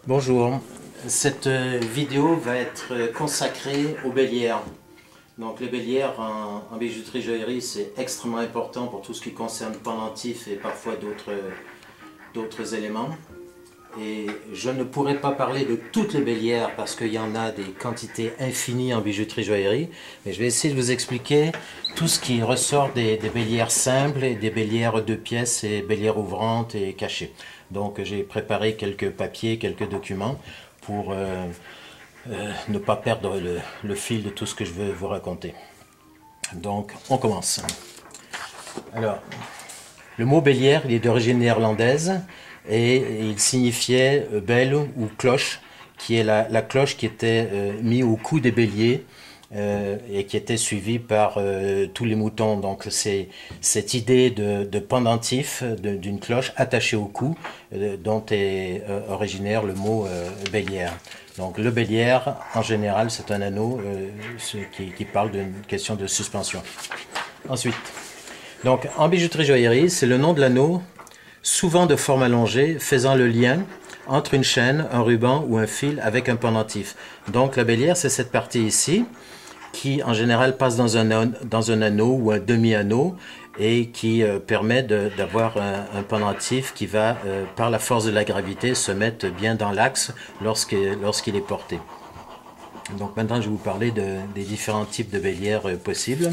Bonjour, cette vidéo va être consacrée aux bélières. Donc les bélières en bijouterie joaillerie, c'est extrêmement important pour tout ce qui concerne pendentifs et parfois d'autres éléments. Et je ne pourrai pas parler de toutes les bélières parce qu'il y en a des quantités infinies en bijouterie joaillerie, mais je vais essayer de vous expliquer tout ce qui ressort des bélières simples et des bélières 2 pièces et bélières ouvrantes et cachées. Donc j'ai préparé quelques papiers, quelques documents pour ne pas perdre le fil de tout ce que je veux vous raconter. Donc on commence. Alors, le mot bélière, il est d'origine néerlandaise et il signifiait belle ou cloche, qui est la cloche qui était mise au cou des béliers et qui était suivie par tous les moutons. Donc c'est cette idée de pendentif, d'une cloche attachée au cou, dont est originaire le mot bélière. Donc le bélière, en général, c'est un anneau qui parle d'une question de suspension. Ensuite, donc en bijouterie joaillerie, c'est le nom de l'anneau, souvent de forme allongée, faisant le lien entre une chaîne, un ruban ou un fil avec un pendentif. Donc la bélière, c'est cette partie ici, qui en général passe dans un anneau ou un demi-anneau et qui permet d'avoir un pendentif qui va, par la force de la gravité, se mettre bien dans l'axe lorsqu'il est porté. Donc maintenant, je vais vous parler des différents types de bélières possibles.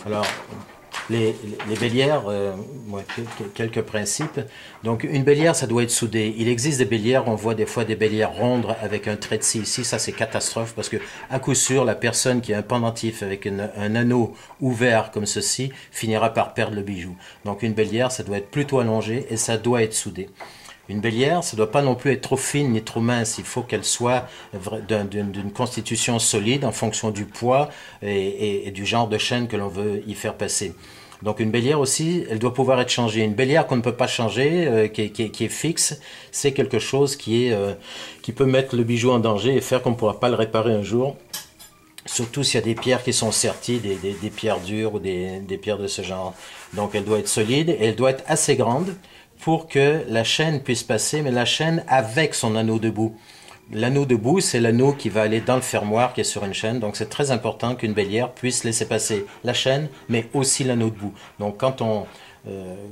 Alors, les bélières, quelques principes. Donc une bélière, ça doit être soudé. Il existe des bélières, on voit des fois des bélières rondes avec un trait de scie ici, ça c'est catastrophe parce que à coup sûr, la personne qui a un pendentif avec un anneau ouvert comme ceci finira par perdre le bijou. Donc une bélière, ça doit être plutôt allongé et ça doit être soudé. Une bélière, ça ne doit pas non plus être trop fine ni trop mince. Il faut qu'elle soit d'une constitution solide en fonction du poids et du genre de chaîne que l'on veut y faire passer. Donc une bélière aussi, elle doit pouvoir être changée. Une bélière qu'on ne peut pas changer, qui est fixe, c'est quelque chose qui peut mettre le bijou en danger et faire qu'on ne pourra pas le réparer un jour. Surtout s'il y a des pierres qui sont serties, des pierres dures ou des pierres de ce genre. Donc elle doit être solide et elle doit être assez grande pour que la chaîne puisse passer, mais la chaîne avec son anneau debout. L'anneau debout, c'est l'anneau qui va aller dans le fermoir qui est sur une chaîne. Donc c'est très important qu'une bélière puisse laisser passer la chaîne, mais aussi l'anneau debout. Donc quand on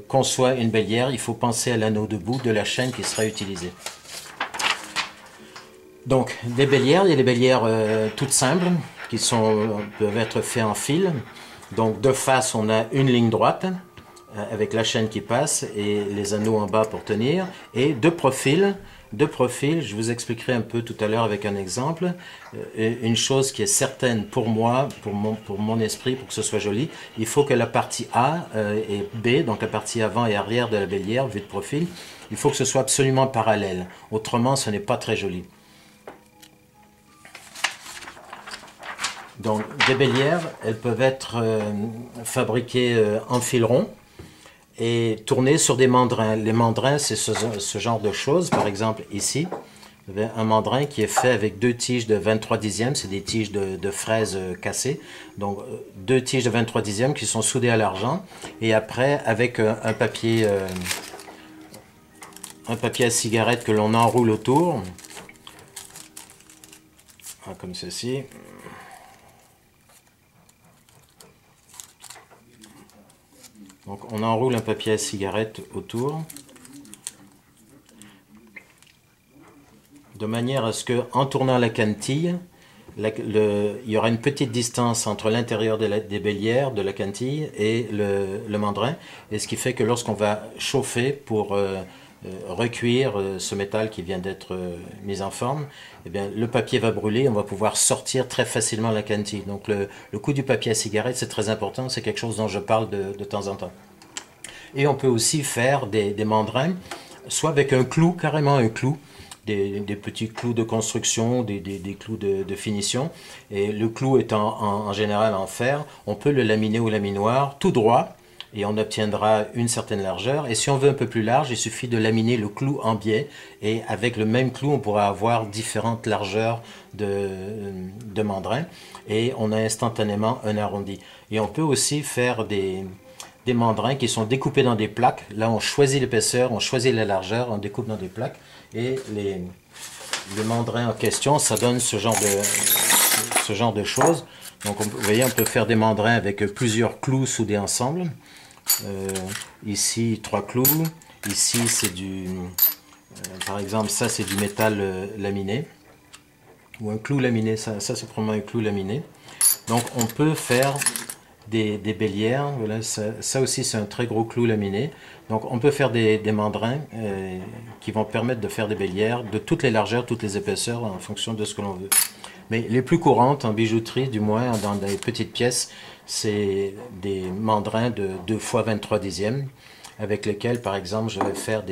conçoit une bélière, il faut penser à l'anneau debout de la chaîne qui sera utilisée. Donc des bélières, il y a des bélières toutes simples qui peuvent être faites en fil. Donc de face, on a une ligne droite avec la chaîne qui passe et les anneaux en bas pour tenir. Et de profil, je vous expliquerai un peu tout à l'heure avec un exemple. Une chose qui est certaine pour moi, pour mon esprit, pour que ce soit joli, il faut que la partie A et B, donc la partie avant et arrière de la bélière, vue de profil, il faut que ce soit absolument parallèle. Autrement, ce n'est pas très joli. Donc, des bélières, elles peuvent être fabriquées en fil rond et tournées sur des mandrins. Les mandrins, c'est ce genre de choses. Par exemple, ici, vous avez un mandrin qui est fait avec 2 tiges de 23 dixièmes. C'est des tiges de fraises cassées. Donc, 2 tiges de 23 dixièmes qui sont soudées à l'argent. Et après, avec un papier à cigarette que l'on enroule autour, comme ceci. Donc on enroule un papier à cigarette autour, de manière à ce que, en tournant la cantille, il y aura une petite distance entre l'intérieur des bélières, de la cantille, et le mandrin, et ce qui fait que lorsqu'on va chauffer pour recuire ce métal qui vient d'être mis en forme, eh bien, le papier va brûler, on va pouvoir sortir très facilement la cantille. Donc le coup du papier à cigarette, c'est très important, c'est quelque chose dont je parle de temps en temps. Et on peut aussi faire des mandrins, soit avec un clou, carrément un clou, des petits clous de construction, des clous de finition. Et le clou étant en général en fer, on peut le laminer au laminoir tout droit, et on obtiendra une certaine largeur. Et si on veut un peu plus large, il suffit de laminer le clou en biais. Et avec le même clou, on pourra avoir différentes largeurs de mandrins. Et on a instantanément un arrondi. Et on peut aussi faire des mandrins qui sont découpés dans des plaques. Là, on choisit l'épaisseur, on choisit la largeur, on découpe dans des plaques. Et le mandrin en question, ça donne ce genre de choses. Donc vous voyez, on peut faire des mandrins avec plusieurs clous soudés ensemble. Ici 3 clous, ici c'est par exemple ça c'est du métal laminé, ou un clou laminé, ça c'est probablement un clou laminé. Donc on peut faire des bélières, voilà, ça aussi c'est un très gros clou laminé. Donc on peut faire des mandrins qui vont permettre de faire des bélières de toutes les largeurs, toutes les épaisseurs en fonction de ce que l'on veut. Mais les plus courantes en bijouterie, du moins dans des petites pièces, c'est des mandrins de 2 fois 23 dixièmes, avec lesquels par exemple je vais faire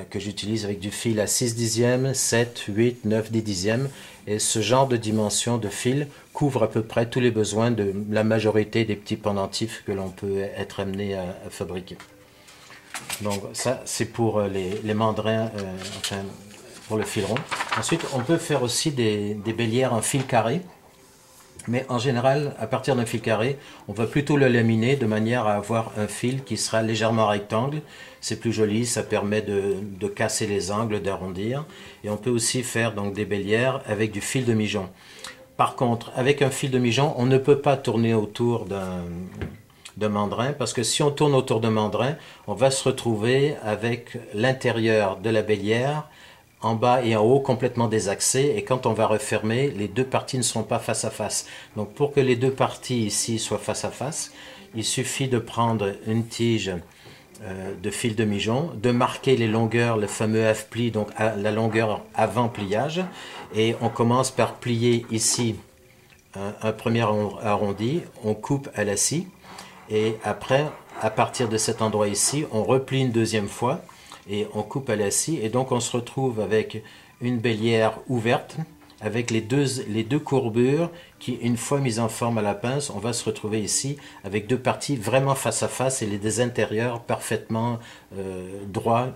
que j'utilise avec du fil à 6 dixièmes, 7, 8, 9, 10 dixièmes. Et ce genre de dimension de fil couvre à peu près tous les besoins de la majorité des petits pendentifs que l'on peut être amené à fabriquer. Donc ça c'est pour les mandrins, enfin pour le fil rond. Ensuite on peut faire aussi des bélières en fil carré. Mais en général, à partir d'un fil carré, on va plutôt le laminer de manière à avoir un fil qui sera légèrement rectangle. C'est plus joli, ça permet de casser les angles, d'arrondir. Et on peut aussi faire donc des bélières avec du fil de migeon. Par contre, avec un fil de migeon, on ne peut pas tourner autour d'un mandrin, parce que si on tourne autour d'un mandrin, on va se retrouver avec l'intérieur de la bélière en bas et en haut complètement désaxés, et quand on va refermer, les deux parties ne seront pas face à face. Donc pour que les deux parties ici soient face à face, il suffit de prendre une tige de fil de migeon, de marquer les longueurs, le fameux half-pli, donc la longueur avant pliage, et on commence par plier ici un premier arrondi, on coupe à la scie, et après, à partir de cet endroit ici, on replie une deuxième fois, et on coupe à la scie, et donc on se retrouve avec une bélière ouverte, avec les deux courbures qui, une fois mises en forme à la pince, on va se retrouver ici avec deux parties vraiment face à face et les des intérieurs parfaitement droits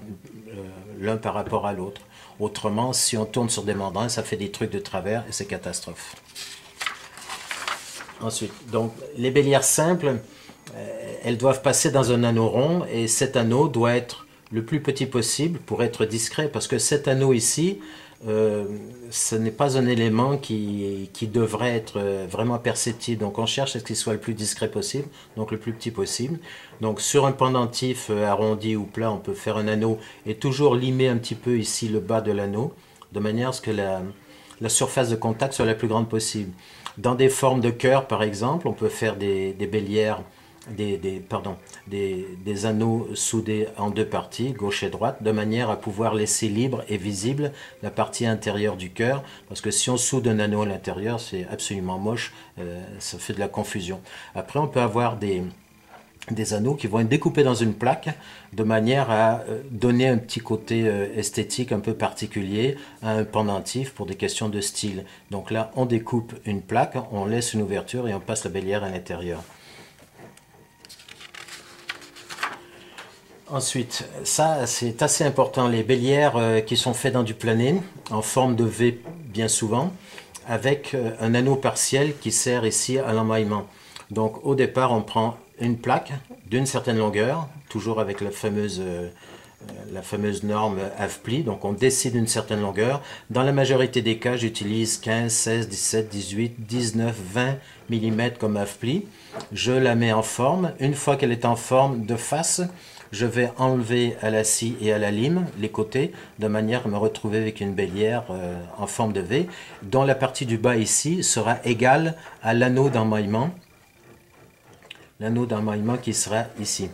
l'un par rapport à l'autre. Autrement, si on tourne sur des mandrins, ça fait des trucs de travers et c'est catastrophe. Ensuite, donc les bélières simples, elles doivent passer dans un anneau rond, et cet anneau doit être le plus petit possible pour être discret, parce que cet anneau ici, ce n'est pas un élément qui devrait être vraiment perceptible. Donc on cherche à ce qu'il soit le plus discret possible, donc le plus petit possible. Donc sur un pendentif arrondi ou plat, on peut faire un anneau et toujours limer un petit peu ici le bas de l'anneau, de manière à ce que la surface de contact soit la plus grande possible. Dans des formes de cœur par exemple, on peut faire des bélières, des anneaux soudés en deux parties, gauche et droite, de manière à pouvoir laisser libre et visible la partie intérieure du cœur, parce que si on soude un anneau à l'intérieur, c'est absolument moche, ça fait de la confusion. Après, on peut avoir des anneaux qui vont être découpés dans une plaque, de manière à donner un petit côté esthétique un peu particulier à un pendentif pour des questions de style. Donc là, on découpe une plaque, on laisse une ouverture et on passe la bélière à l'intérieur. Ensuite, ça c'est assez important, les bélières qui sont faites dans du plané, en forme de V bien souvent, avec un anneau partiel qui sert ici à l'emmaillement. Donc au départ, on prend une plaque d'une certaine longueur, toujours avec la fameuse norme half-pli, donc on décide une certaine longueur. Dans la majorité des cas, j'utilise 15, 16, 17, 18, 19, 20 mm comme half-pli. Je la mets en forme. Une fois qu'elle est en forme de face, je vais enlever à la scie et à la lime les côtés, de manière à me retrouver avec une bélière en forme de V, dont la partie du bas ici sera égale à l'anneau d'emmaillement. L'anneau d'emmaillement qui sera ici.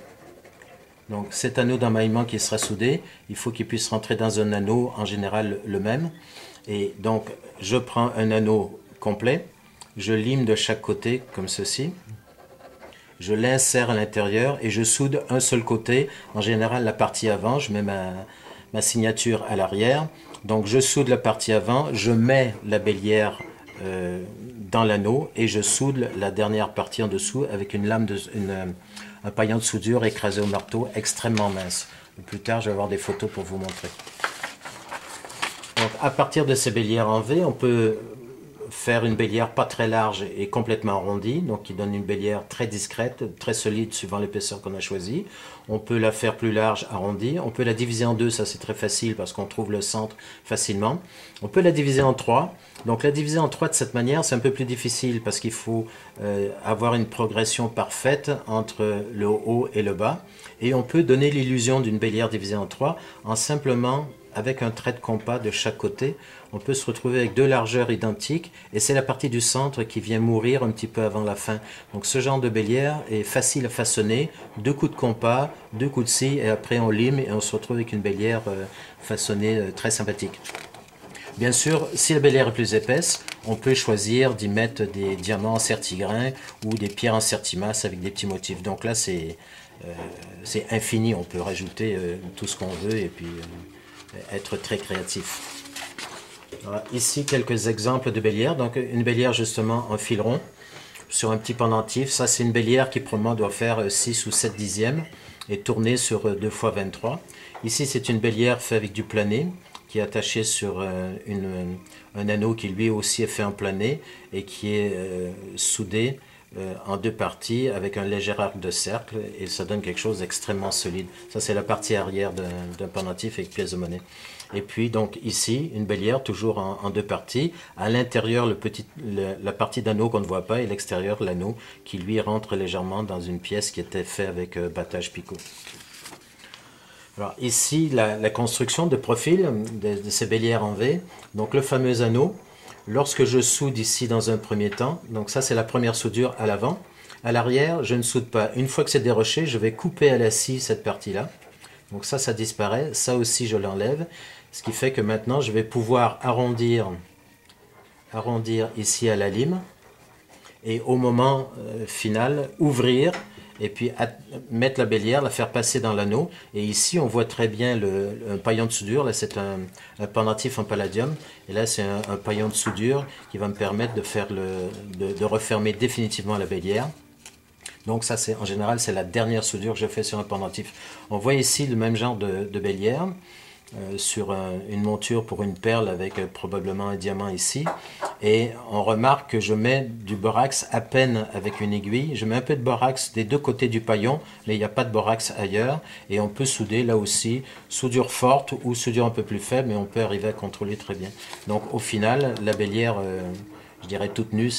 Donc cet anneau d'emmaillement qui sera soudé, il faut qu'il puisse rentrer dans un anneau, en général le même. Et donc je prends un anneau complet, je lime de chaque côté comme ceci. Je l'insère à l'intérieur et je soude un seul côté, en général la partie avant, je mets ma signature à l'arrière. Donc je soude la partie avant, je mets la bélière dans l'anneau et je soude la dernière partie en dessous avec une lame un paillant de soudure écrasé au marteau extrêmement mince. Plus tard, je vais avoir des photos pour vous montrer. Donc à partir de ces bélières en V, on peut faire une bélière pas très large et complètement arrondie, donc qui donne une bélière très discrète, très solide suivant l'épaisseur qu'on a choisie. On peut la faire plus large, arrondie. On peut la diviser en deux, ça c'est très facile parce qu'on trouve le centre facilement. On peut la diviser en trois. Donc la diviser en trois de cette manière, c'est un peu plus difficile parce qu'il faut avoir une progression parfaite entre le haut et le bas. Et on peut donner l'illusion d'une bélière divisée en trois en simplement, avec un trait de compas de chaque côté, on peut se retrouver avec deux largeurs identiques et c'est la partie du centre qui vient mourir un petit peu avant la fin. Donc ce genre de bélière est facile à façonner, deux coups de compas, deux coups de scie et après on lime et on se retrouve avec une bélière façonnée très sympathique. Bien sûr, si la bélière est plus épaisse, on peut choisir d'y mettre des diamants en sertigrain ou des pierres en sertimasse avec des petits motifs. Donc là, c'est infini, on peut rajouter tout ce qu'on veut et puis être très créatif. Alors, ici, quelques exemples de bélières. Donc une bélière justement en fil rond sur un petit pendentif. Ça, c'est une bélière qui probablement doit faire 6 ou 7 dixièmes et tourner sur 2 x 23. Ici, c'est une bélière faite avec du plané, qui est attaché sur un anneau qui lui aussi est fait en plané et qui est soudé en deux parties avec un léger arc de cercle et ça donne quelque chose d'extrêmement solide. Ça c'est la partie arrière d'un pendentif avec pièce de monnaie. Et puis donc ici une bélière toujours en deux parties. À l'intérieur la partie d'anneau qu'on ne voit pas et l'extérieur l'anneau qui lui rentre légèrement dans une pièce qui était faite avec battage picot. Alors ici, la construction de profil de ces bélières en V, donc le fameux anneau, lorsque je soude ici dans un premier temps, donc ça c'est la première soudure à l'avant, à l'arrière je ne soude pas. Une fois que c'est déroché, je vais couper à la scie cette partie-là, donc ça disparaît, ça aussi je l'enlève, ce qui fait que maintenant je vais pouvoir arrondir ici à la lime, et au moment final, ouvrir, et puis mettre la bélière, la faire passer dans l'anneau. Et ici, on voit très bien un paillon de soudure. Là, c'est un pendentif en palladium. Et là, c'est un paillon de soudure qui va me permettre de refermer définitivement la bélière. Donc ça, en général, c'est la dernière soudure que je fais sur un pendentif. On voit ici le même genre de bélière sur une monture pour une perle avec probablement un diamant ici. Et on remarque que je mets du borax à peine avec une aiguille. Je mets un peu de borax des deux côtés du paillon, mais il n'y a pas de borax ailleurs. Et on peut souder là aussi, soudure forte ou soudure un peu plus faible, mais on peut arriver à contrôler très bien. Donc au final, la bélière, je dirais toute nue,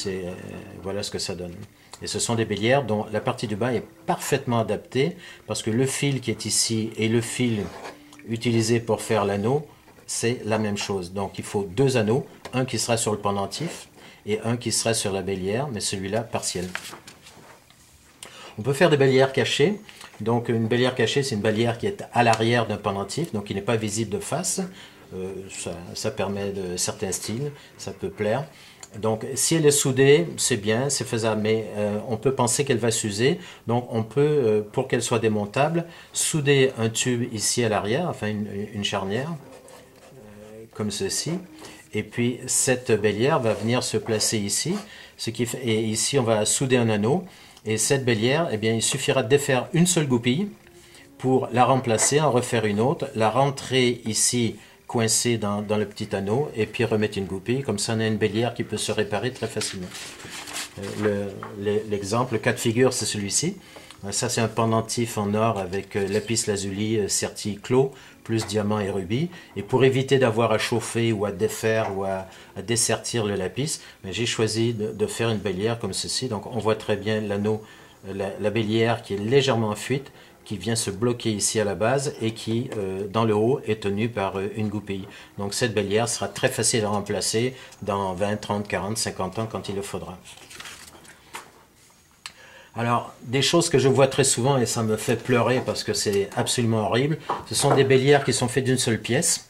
voilà ce que ça donne. Et ce sont des bélières dont la partie du bas est parfaitement adaptée, parce que le fil qui est ici et le fil utilisé pour faire l'anneau, c'est la même chose. Donc il faut deux anneaux, un qui sera sur le pendentif et un qui sera sur la bélière, mais celui-là partiel. On peut faire des bélières cachées. Donc une bélière cachée, c'est une bélière qui est à l'arrière d'un pendentif, donc qui n'est pas visible de face. Ça permet de certains styles, ça peut plaire. Donc si elle est soudée, c'est bien, c'est faisable, mais on peut penser qu'elle va s'user. Donc on peut, pour qu'elle soit démontable, souder un tube ici à l'arrière, enfin une charnière, comme ceci. Et puis cette bélière va venir se placer ici, et ici on va souder un anneau. Et cette bélière, eh bien, il suffira de défaire une seule goupille pour la remplacer, en refaire une autre, la rentrer ici coincée dans le petit anneau et puis remettre une goupille. Comme ça, on a une bélière qui peut se réparer très facilement. L'exemple, le cas de figure, c'est celui-ci. Ça, c'est un pendentif en or avec lapis lazuli serti clos, plus diamant et rubis. Et pour éviter d'avoir à chauffer ou à défaire ou à dessertir le lapis, j'ai choisi de faire une bélière comme ceci. Donc, on voit très bien l'anneau, la bélière qui est légèrement en fuite, qui vient se bloquer ici à la base et qui, dans le haut, est tenue par une goupille. Donc, cette bélière sera très facile à remplacer dans 20, 30, 40, 50 ans quand il le faudra. Alors, des choses que je vois très souvent, et ça me fait pleurer parce que c'est absolument horrible, ce sont des bélières qui sont faites d'une seule pièce.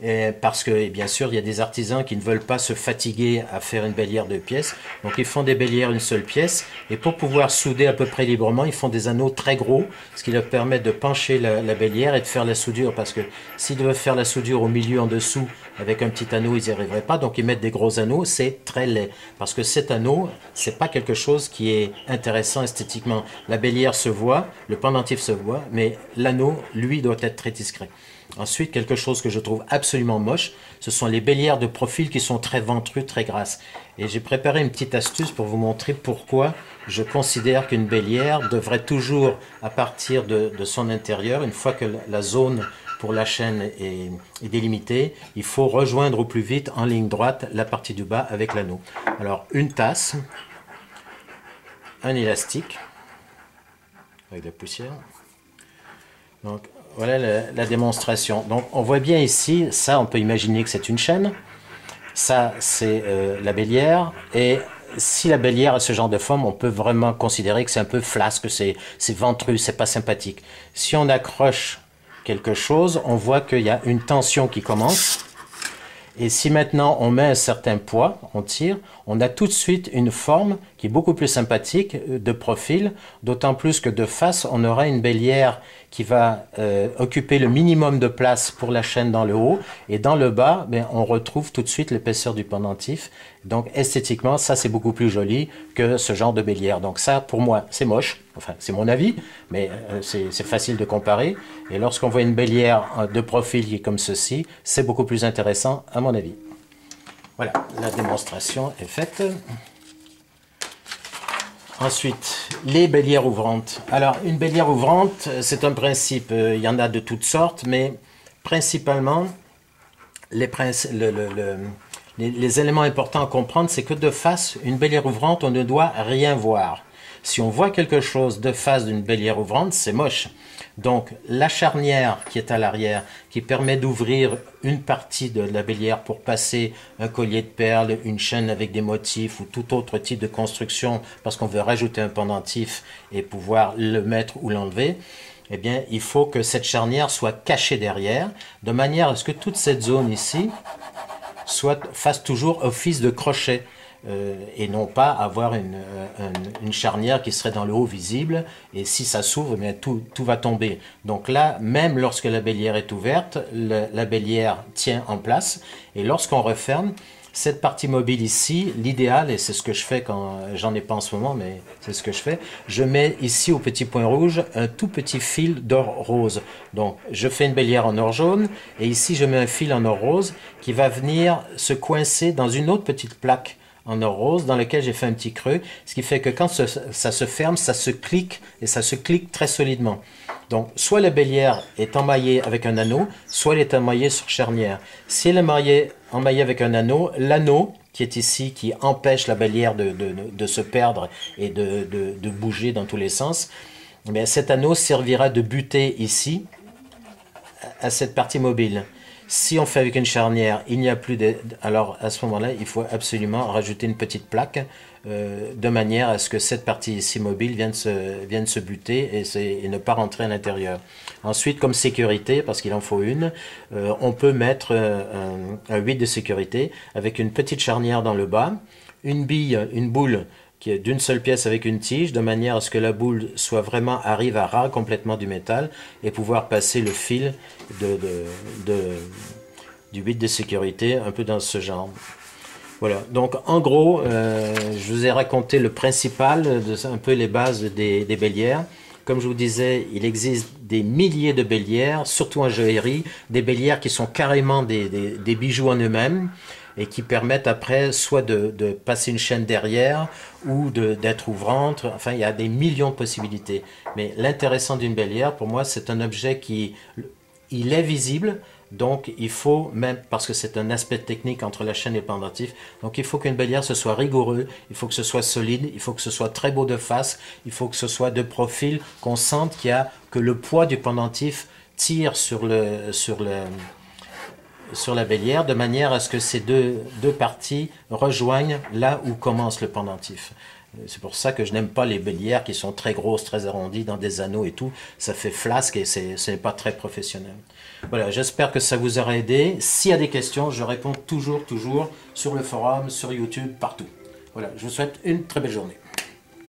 Et parce que, bien sûr, il y a des artisans qui ne veulent pas se fatiguer à faire une bélière de pièces. Donc, ils font des bélières une seule pièce. Et pour pouvoir souder à peu près librement, ils font des anneaux très gros, ce qui leur permet de pencher la bélière et de faire la soudure. Parce que s'ils devaient faire la soudure au milieu, en dessous, avec un petit anneau, ils n'y arriveraient pas. Donc, ils mettent des gros anneaux. C'est très laid. Parce que cet anneau, c'est pas quelque chose qui est intéressant esthétiquement. La bélière se voit, le pendentif se voit, mais l'anneau, lui, doit être très discret. Ensuite, quelque chose que je trouve absolument moche, ce sont les bélières de profil qui sont très ventrues, très grasses. Et j'ai préparé une petite astuce pour vous montrer pourquoi je considère qu'une bélière devrait toujours, à partir de son intérieur, une fois que la zone pour la chaîne est délimitée, il faut rejoindre au plus vite en ligne droite la partie du bas avec l'anneau. Alors, une tasse, un élastique, avec de la poussière. Donc, voilà la démonstration. Donc, on voit bien ici, ça, on peut imaginer que c'est une chaîne. Ça, c'est la bélière. Et si la bélière a ce genre de forme, on peut vraiment considérer que c'est un peu flasque, c'est ventru, c'est pas sympathique. Si on accroche quelque chose, on voit qu'il y a une tension qui commence. Et si maintenant on met un certain poids, on tire, on a tout de suite une forme qui est beaucoup plus sympathique de profil, d'autant plus que de face, on aura une bélière qui va occuper le minimum de place pour la chaîne dans le haut, et dans le bas, ben, on retrouve tout de suite l'épaisseur du pendentif. Donc esthétiquement, ça c'est beaucoup plus joli que ce genre de bélière. Donc ça, pour moi, c'est moche, enfin c'est mon avis, mais c'est facile de comparer. Et lorsqu'on voit une bélière de profil qui est comme ceci, c'est beaucoup plus intéressant à mon avis. Voilà, la démonstration est faite. Ensuite, les bélières ouvrantes. Alors, une bélière ouvrante, c'est un principe, il y en a de toutes sortes, mais principalement, les éléments importants à comprendre, c'est que de face, une bélière ouvrante, on ne doit rien voir. Si on voit quelque chose de face d'une bélière ouvrante, c'est moche. Donc, la charnière qui est à l'arrière, qui permet d'ouvrir une partie de la bélière pour passer un collier de perles, une chaîne avec des motifs ou tout autre type de construction, parce qu'on veut rajouter un pendentif et pouvoir le mettre ou l'enlever, eh bien, il faut que cette charnière soit cachée derrière, de manière à ce que toute cette zone ici fasse toujours office de crochet. Et non pas avoir une charnière qui serait dans le haut visible, et si ça s'ouvre, bien tout va tomber. Donc là, même lorsque la bélière est ouverte, la bélière tient en place, et lorsqu'on referme, cette partie mobile ici, l'idéal, et c'est ce que je fais quand j'en ai pas en ce moment, mais c'est ce que je fais, je mets ici au petit point rouge un tout petit fil d'or rose. Donc je fais une bélière en or jaune, et ici je mets un fil en or rose qui va venir se coincer dans une autre petite plaque en or rose dans lequel j'ai fait un petit creux, ce qui fait que quand ça se ferme, ça se clique, et ça se clique très solidement. Donc soit la bélière est emmaillée avec un anneau, soit elle est emmaillée sur charnière. Si elle est emmaillée avec un anneau, l'anneau qui est ici, qui empêche la bélière de se perdre et de bouger dans tous les sens, mais cet anneau servira de butée ici à cette partie mobile. Si on fait avec une charnière, il n'y a plus de... Alors à ce moment-là, il faut absolument rajouter une petite plaque de manière à ce que cette partie ici mobile vienne se buter et ne pas rentrer à l'intérieur. Ensuite, comme sécurité, parce qu'il en faut une, on peut mettre un 8 de sécurité avec une petite charnière dans le bas, une bille, une boule qui est d'une seule pièce avec une tige, de manière à ce que la boule arrive à ras complètement du métal et pouvoir passer le fil du 8 de sécurité, un peu dans ce genre. Voilà, donc en gros, je vous ai raconté le principal, un peu les bases des bélières. Comme je vous disais, il existe des milliers de bélières, surtout en joaillerie, des bélières qui sont carrément des bijoux en eux-mêmes, et qui permettent après soit de passer une chaîne derrière ou d'être ouvrante. Enfin, il y a des millions de possibilités. Mais l'intéressant d'une bélière, pour moi, c'est un objet il est visible, donc il faut, même parce que c'est un aspect technique entre la chaîne et le pendentif, donc il faut qu'une bélière ce soit rigoureux, il faut que ce soit solide, il faut que ce soit très beau de face, il faut que ce soit de profil, qu'on sente que le poids du pendentif tire sur la bélière, de manière à ce que ces deux parties rejoignent là où commence le pendentif. C'est pour ça que je n'aime pas les bélières qui sont très grosses, très arrondies, dans des anneaux et tout. Ça fait flasque et ce n'est pas très professionnel. Voilà, j'espère que ça vous aura aidé. S'il y a des questions, je réponds toujours sur le forum, sur YouTube, partout. Voilà, je vous souhaite une très belle journée.